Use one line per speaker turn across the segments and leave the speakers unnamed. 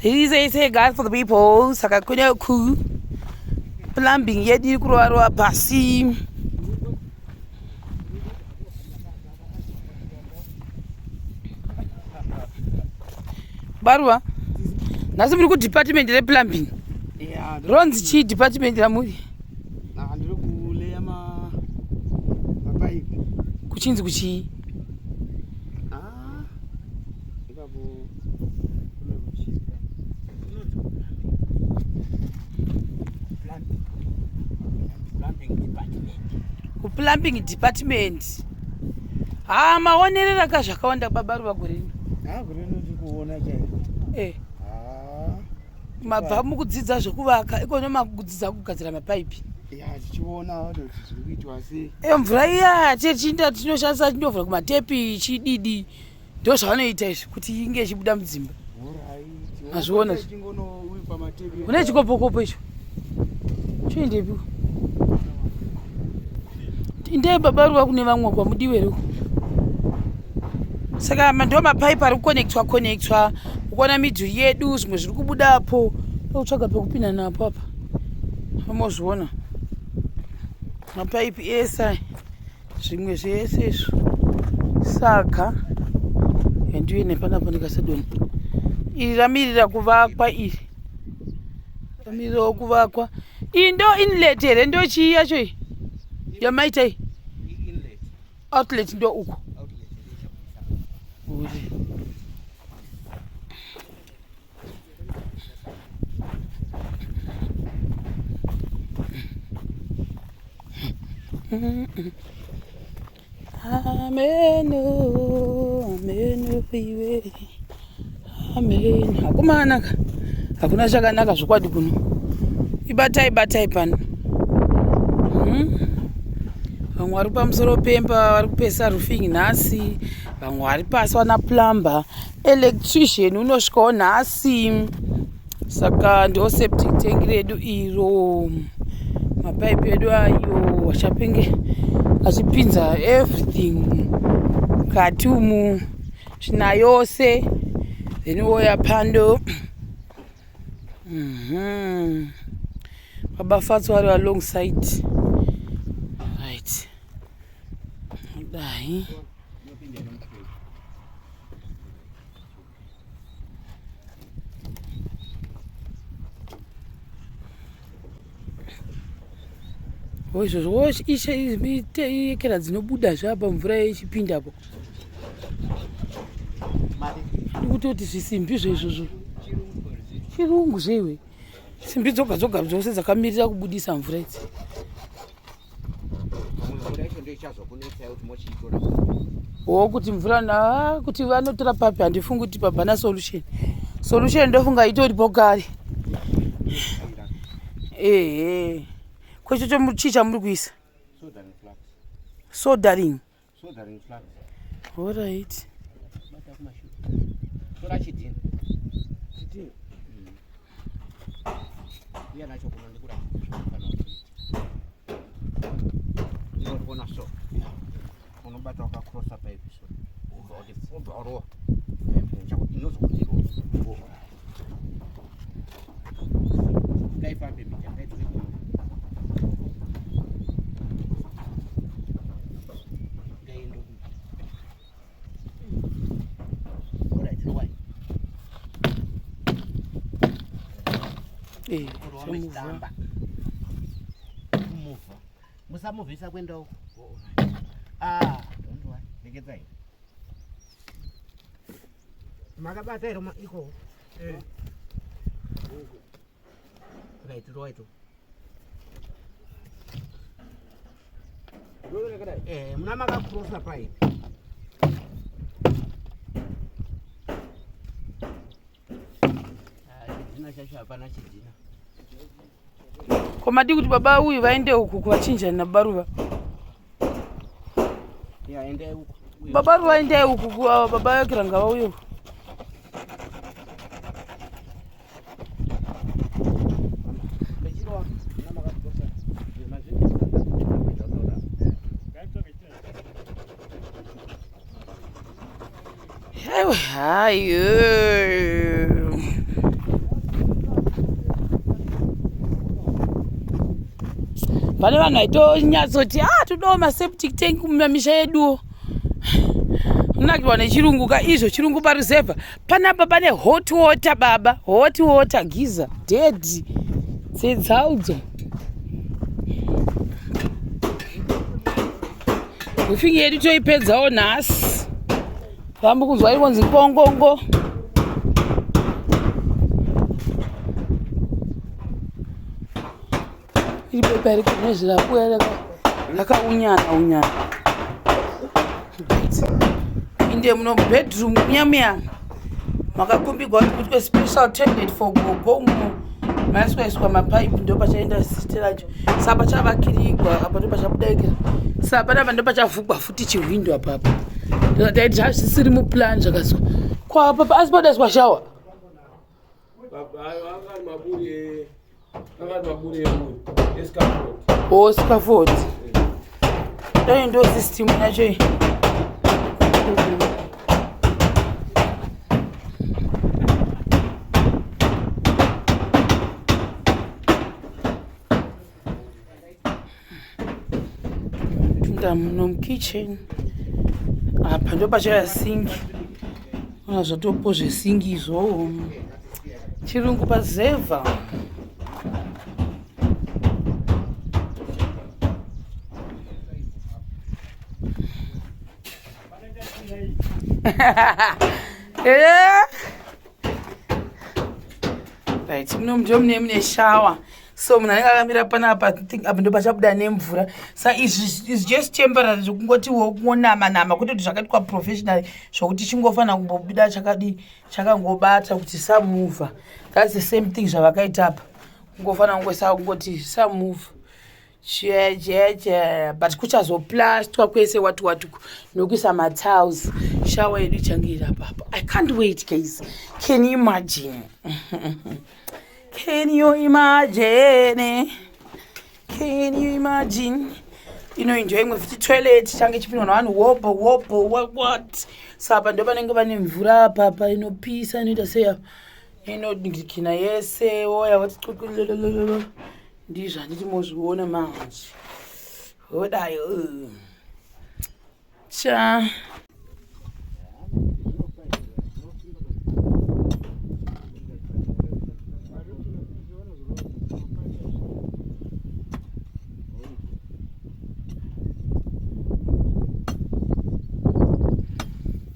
He say God for the people. Saka kunya ku. Plumbing yedi kuroarwa pasi. Barua. Nasi muri ku department le plumbing.
Yeah.
Ronzi chi department la muri.
Na ndiri kule ama mapipe.
Kuchinzi kuchi.
Ibabu
plumbing department. Maonerera kazvakawanda baba Ruva gorino.
gorino ndikuona chai.
Mabva mukudzidza zvekuvaka ikona makudzidza kugadzira mapaipi.
Tichiona kuti zviri kuitwa sei.
Mvura iya techinda tinoshandisa tinovhura kumatepi chididi. Ndo zvavanoita izvi kuti inge ichibuda mudzimba. Azviona une chikopokopo icho choendepi inde baba Ruva kune vamwe kwamudiwereko. Saka ndo mapaipi ari kukonekitwa ukona midhuri yedu zvimwe zviri kubudapo tokutsvaga pekupinda napo apa amozviona mapaipi ese zvimwe zvese izvo saka ndiyo nepanapo ndikasadoni iri ramirira kuvakwa iri ramirirawo kuvakwa iyi ndo inlet here ndo chii yacho iyi yamaita iyi outlet ndo uko ameno iwe amen. Hakumanaka hakuna chakanaka zvokwadi kuno ibatai pano. Vamwe vari pamusoro pemba vari kupesa roofing nhasi, vamwe vari pasi wana plumber, electrician unosvikawo nhasi. Saka ndo septic tank redu iro, mapaipi edu ayo achapenge achipinza everything mukati umu zvina yose then woya pando. Baba Fatso vari alongside right dai izvozvo ikera dzinobuda zvapa mvura ichipindapo ndikutoti zvisimbi zvoizvozvo chirungu zvewe simbi dzoga dzose dzakamirira kubudisa mvura idzi. Kuti mvura kuti vanotora papi handifungi kuti pabhana solution ndofunga itoripo kare. Kwecho chomuchicha muri kuisa soldering all right.
Musamuvhisa kwenda uko. Ndekedzai. Makabata iro iko. Right. Muna makakrosa pipe. Ndinashasha hapana chidina.
Komadi kuti baba uyu vaende uku kuvachinjana na Baba Ruva.
Ende uku.
Baba Ruva ende uku kuva baba yakiranga vauyo. Hayo. pane vanhu vaitonyatsokuti todawo maseptic tank mumamisha yeduwo. Unakirwa nechirungu izvo chirungu parisevha. Panapa pane hot water baba, hot water giza dead dzedzaudzo. Wifingi yedu toipedzawo nhasi. Vambo kunzwa ikonzi ngongongo. Iri pepa iri kunezvirapuya rakaunyana. Inde muno bedroom muya makakumbigwa kuti kuitwe special toilet for gogo umo maiswa mapaipi ndo pachaenda sisite racho. Saka pachavakirigwa apa ndo pachabudaikira. Saka panapa ndo pachavhugwa futi chiwindo apapo. Taiti zvisiri muplan zvakazwa. Kwa apa asi padaiswa shower. Scaffold. Dai ndo system yacho. Muno mukitchen apa ndo pachaya singi. Ona zvatopo zvesingi izvo. Chirungu pazevha. Right, muno mune shower. So munhu anenge akamira panapa apa ndo pachabuda nemvura. Sa is just temporary zvokungoti wonama kuti zvakaitwa professional zvokuti chingofana kumbobuda chakangobata kuti samove. That's the same thing zvavakaita apa. Kungofana kungoti samove. But kuchazoplastwa kwese watu nokuisa matiles. Shower yedu ichangira papa. I can't wait guys. Can you imagine? Can you imagine? Can you imagine? Enjoying with the toilet, change chipinwa navanhu wopo what? Sapa ndo panenge pane mvura papa inopisa inoita seya inodikina yese oya wati ndizvo handiti mozviona manje. Hodayo cha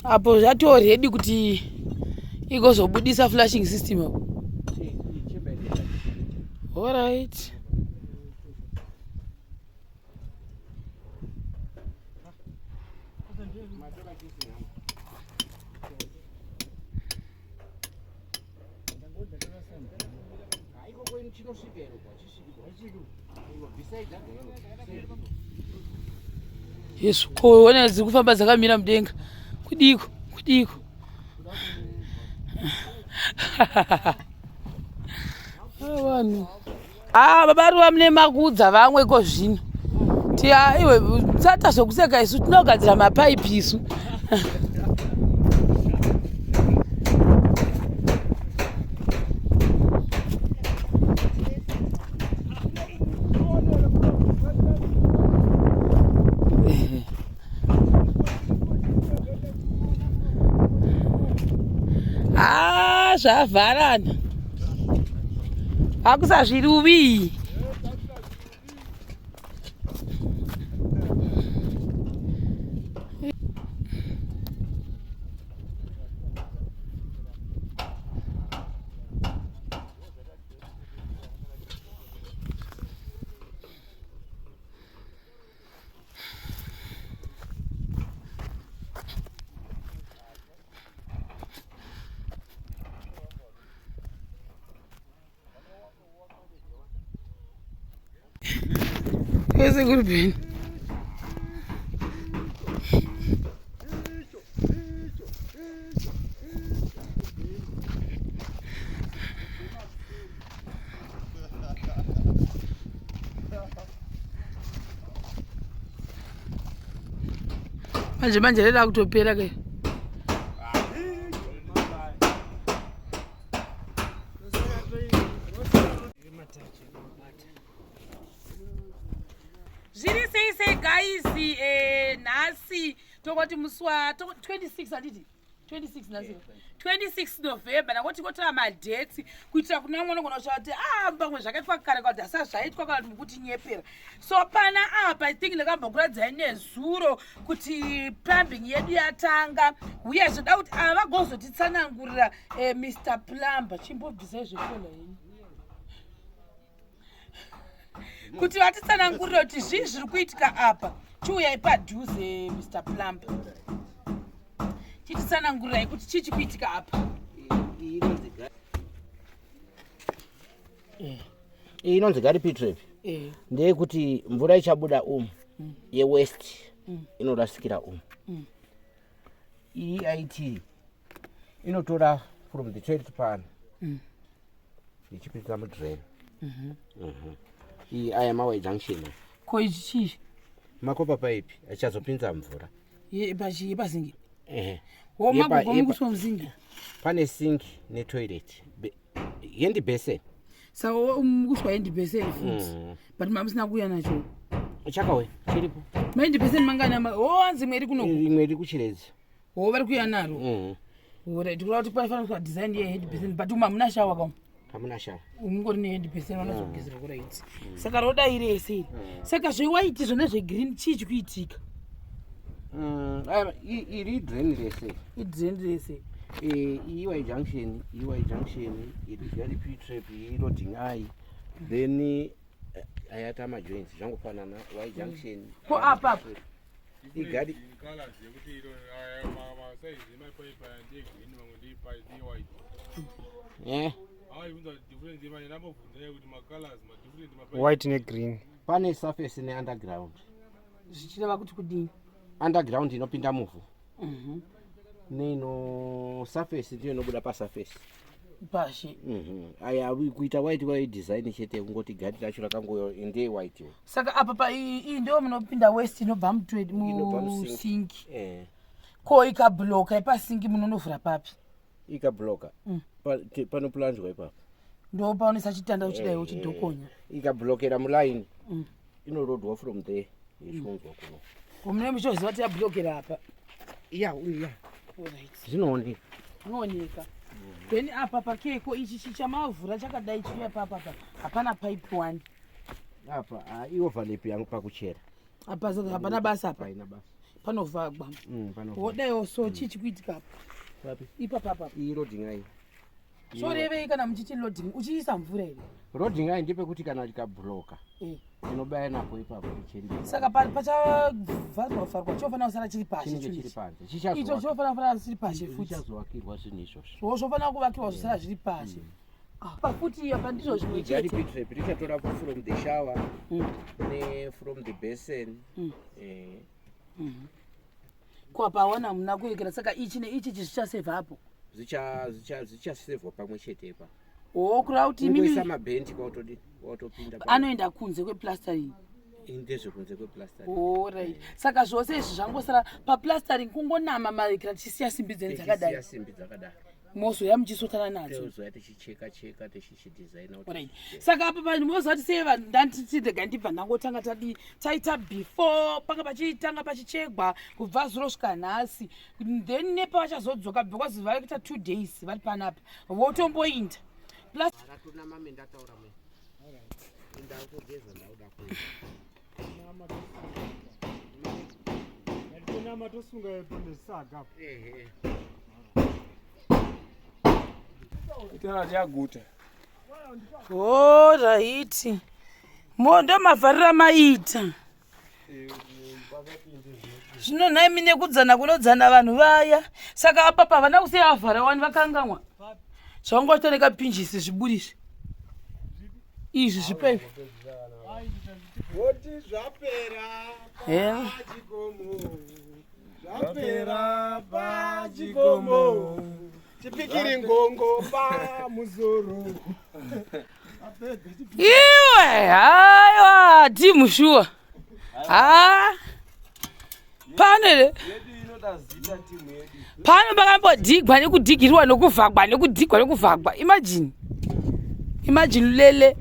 apo zvato ready kuti igozobudisa flashing system apo. All right. Yesu koona ziri kufamba dzakamira mudenga. Kudiko. Vanhu. Baba Ruva mune makudza vamwe ko zvino. Ti iwe tsata zvokuseka isu tinogadzira mapaipi isu. Zvavharana. Hakusazviruvi. Esse grupinho. Manje leda kutopera ke. nhasi tokoti muswa 26 handiti 26 nhasi 26 November nakoti kotora madetsi kuitira kuna mwana kunosha kuti pamwe zvakaitwa kare kuti asazvaitwa kana kuti nyepera so pana apa I think ndakambokuradzirai nezuro kuti plumbing yedu yatanga uye zvoda kuti vagozotitsanangurira Mr. Plumber chimbobvisai zvekola henyu kuti vatitsanangurire kuti zvii zviri kuitika apa chiuyai padhuze Mr. Plumber chititsanangurirai kuti chii chiri kuitika apa
inonzi garipi trap ndeyekuti mvura ichabuda yewest inorasikira EIT inotora from the toilet pan ichipinza mudrain aya mawai junction
ko ichi chii
makopa pipe achazopinza mvura
yepazingi womagogomukuswa muzingi
pane sink netoilet yendi basin
saka mukuswa yendi basin futi but mamusina kuuya nacho
chakawe chiripo
maendi basin mangana wanzi mweri kuno
imwe iri kuchiredzi
vari kuuya naro right kula kuti paifanira kuva design yehead basin but hamuna shawa kam
hamuna shawa
mungori nehead basin vanozogezera kuraiti saka rodai rese saka zvewaiti zvona zvegreen chii chikuitika
iri drain rese
idrain rese
EY junction iri garipi trap iroding eye then ayata majoints zvangofanana Y junction
ko apa
igari
white negreen
pane surface neunderground
zvichireva kuti kudini
underground inopinda muvhu neino surface ndiyo inobuda pasurface
pashi
aya kuita white design chete kungoti gari racho rakangoyo ndeye white
saka apa iyi ndio munopinda west inobva mutrade musinki ko ikabloka ipasinki munonovhura papi
ikabloka panopulanjwa ipapo
ndo paonesa chitanda uchidai uchidhokonya
ikablokera muline inorodwa from there ichiunzwa kuno
kumune muchoziva kuti yablokera apa
zvinooneka
then apa pakeko ichi chichamavhura chakadai chiuya papapa hapana pipe one
apa ioverlap yangu pakuchera
apa hapana basa apa panovhagwa wodaiwo so chii chikuitika apa ipapapa
iroding eye
so revei kana muchiti loading uchiisa mvura here
loading eye ndepekuti kana likabloka inobaya napo ipapo icheri
saka pachavharwa chofanira kusara chiri pashi icho chofanira kusara chiri pashi futi
chichazovakirwa zvinhu izvozvo
zvofanira kuvakirwa zvosara zviri pashi pafuti apa ndizvo zvimwe chete
richatorapo from the shower ne from the basin
ko apa hawana muna kuekera saka ichi neichi zvichasevha apo
zvichasevhwa pamwe chete pa
kurava kuti
imisa mabhendi kwautopinda
anoenda kunze kweplastering
ndezvekunze kweplastering
right saka zvose izvi zvangosara paplastering kungonama marekera tichisiya simbi dzeni dzakadai mozoya muchisotana nadzo
tichicheka tichichidesigna
right saka apa vanhu moziva kuti sei ndanditidega ndibva ndangotanga taita before panga pachitanga pachichegwa kubva zuro svika nhasi then nepavachazodzoka because vari kuita 2 days vari panapa votomboinda plus right ndo mavharira maita zvino naimi nekudzana kunodzana vanhu vaya saka apa pavana kusiya vavhara wani vakangamwa zvangotoneka pinjisi zviburisi izvi zvipei
Voti zvapera pachikomo tipikiri ngongo pamuzoro
iwe haiwa timushuwa pano pakambodhigwa nekudhigirwa nekuvhagwa nekuvhagwa imagine lele